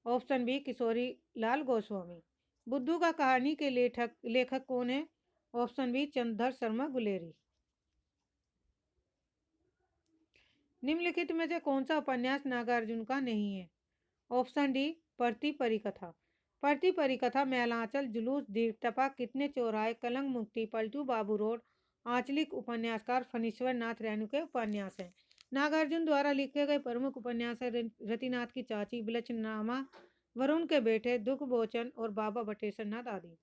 Option B Kishori Lal Goswami. बुद्धू का कहानी के लेखक कौन है? Option B Chandradhar Sharma Guleri. निम्नलिखित में से कौन सा उपन्यास नागार्जुन का नहीं है? ऑप्शन डी परती परिकथा। परती परिकथा मैलांचल, जुलूस, दीपतपा, कितने चौराहे, कलंक मुक्ति, पलटू बाबू रोड, आंचलिक उपन्यासकार फणीश्वर नाथ रेणु के उपन्यास हैं। नागार्जुन द्वारा लिखे गए प्रमुख उपन्यास है रतिनाथ की चाची, विलक्षणनामा, वरुण के बेटे, दुख बोचन और बाबा बटेश्वर नाथ आदि।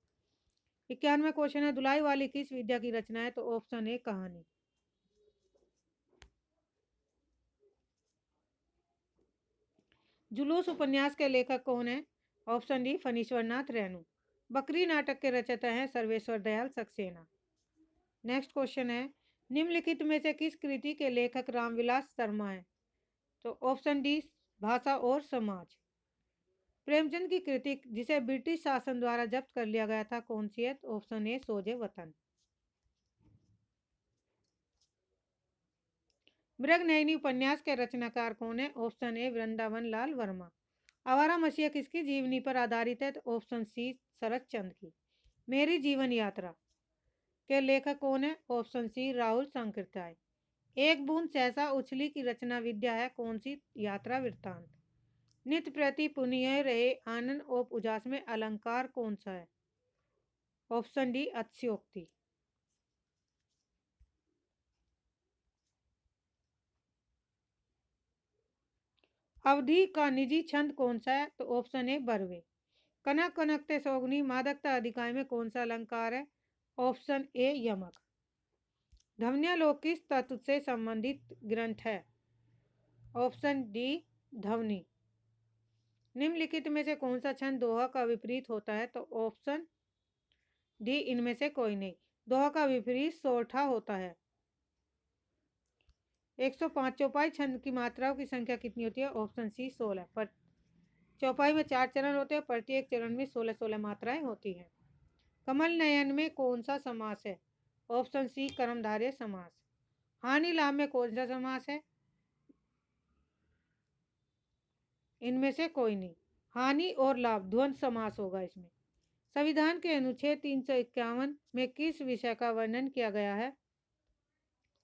91वां क्वेश्चन है धुलाई वाली किस विद्या की रचना है? तो ऑप्शन ए कहानी। जुलूस उपन्यास के लेखक कौन है? Option D Phanishwar Nath Renu. बकरी नाटक के रचयिता हैं सर्वेश्वर दयाल सक्सेना। नेक्स्ट क्वेश्चन है निम्नलिखित में से किस कृति के लेखक रामविलास शर्मा है? तो ऑप्शन डी भाषा और समाज। प्रेमचंद की कृति जिसे ब्रिटिश शासन द्वारा जब्त कर लिया गया था कौन सी है? तो ऑप्शन ए सोजे वतन। मृगनयनी उपन्यास के रचनाकार कौन है? Option A Vrindavan Lal Verma. आवारा मसीहा किसकी जीवनी पर आधारित है? तो ऑप्शन सी शरद चंद्र की। मेरी जीवन यात्रा के लेखक कौन है? Option C Rahul Sankrityayan. एक बूंद सहसा उछली की रचना विद्या है कौन सी? यात्रा वृत्तांत। नित्य प्रति पुण्य रहे आनंद ओप उजास में अलंकार कौन सा है? ऑप्शन डी अतिशयोक्ति। अवधि का निजी छंद कौन सा है? तो ऑप्शन ए बरवे। कनक कनकते सौगनी मादकता अधिकाय में कौन सा अलंकार है? ऑप्शन ए यमक। ध्वन्यालोक किस तत्व से संबंधित ग्रंथ है? ऑप्शन डी ध्वनि। निम्नलिखित में से कौन सा छंद दोहा का विपरीत होता है? तो ऑप्शन डी इनमें से कोई नहीं। दोहा का विपरीत सोरठा होता है। 105 चौपाई छंद की मात्राओं की संख्या कितनी होती है? Option C 16। पर चौपाई में 4 चरण होते हैं, प्रत्येक चरण में 16-16 मात्राएं होती हैं। कमल नयन में कौन सा समास है? ऑप्शन सी कर्मधारय समास। हानि लाभ में कौन सा समास है? इनमें से कोई नहीं। हानि और लाभ द्वंद्व समास होगा इसमें। संविधान के अनुच्छेद 351 में किस विषय का वर्णन किया गया है?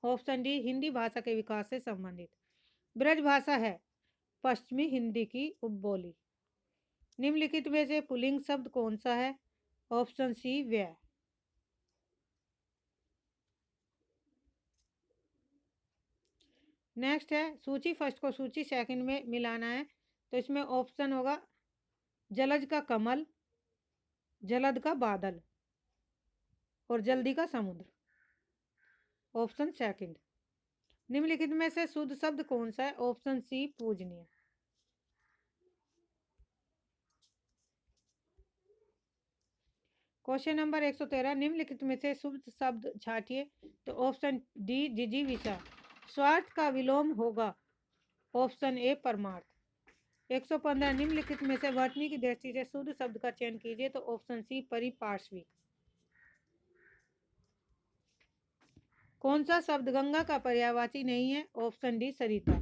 ऑप्शन डी हिंदी भाषा के विकास से संबंधित। ब्रज भाषा है पश्चिमी हिंदी की उपबोली। निम्नलिखित में से पुल्लिंग शब्द कौन सा है? ऑप्शन सी व्यय। नेक्स्ट है सूची फर्स्ट को सूची सेकंड में मिलाना है, तो इसमें ऑप्शन होगा जलज का कमल, जलद का बादल और जल्दी का समुद्र। Option second. निम्नलिखित में से शुद्ध शब्द कौन सा है? ऑप्शन सी पूजनीय। क्वेश्चन नंबर 113 निम्नलिखित में से शुद्ध शब्द छाटिए, तो ऑप्शन डी जिजीविषा। स्वार्थ का विलोम होगा ऑप्शन ए परमार्थ। 115 निम्नलिखित में से वर्तनी की दृष्टि से शुद्ध शब्द का चयन कीजिए, तो ऑप्शन सी परिपार्श्विक। कौन सा शब्द गंगा का पर्यायवाची नहीं है? ऑप्शन डी सरिता।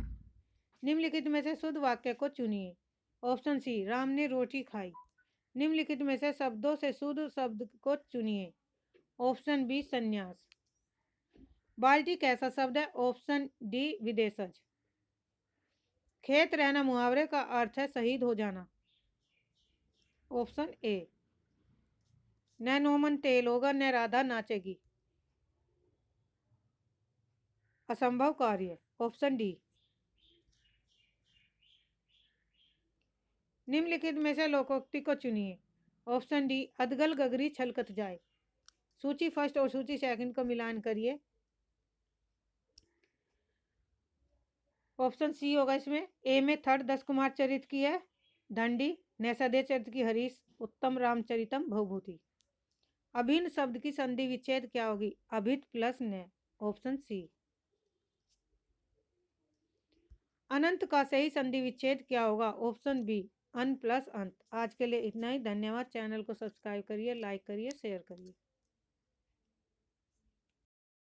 निम्नलिखित में से शुद्ध वाक्य को चुनिए। ऑप्शन सी राम ने रोटी खाई। निम्नलिखित में से शब्दों से शुद्ध शब्द को चुनिए। ऑप्शन बी संन्यास। बाल्टी कैसा शब्द है? ऑप्शन डी विदेशज। खेत रहना मुहावरे का अर्थ है शहीद हो जाना। Option A. न नोमन तेल होगा न राधा नाचेगी। असंभव कार्य। Option D. निम्नलिखित में से लोकोक्ति को चुनिए। ऑप्शन डी अदगल गगरी छलकत जाए। सूची फर्स्ट और सूची सेकंड को मिलान करिए। ऑप्शन सी होगा इसमें। ए में थर्ड 10 कुमार चरित की है दंडी, नैषधेय चरित की हरीश, उत्तम रामचरितम भवभूति। अभिन्न शब्द की संधि विच्छेद क्या होगी? अभित प्लस न। Option C. अनंत का सही संधि विच्छेद क्या होगा? ऑप्शन बी अन प्लस अंत। आज के लिए इतना ही। धन्यवाद। चैनल को सब्सक्राइब करिए, लाइक करिए, शेयर करिए।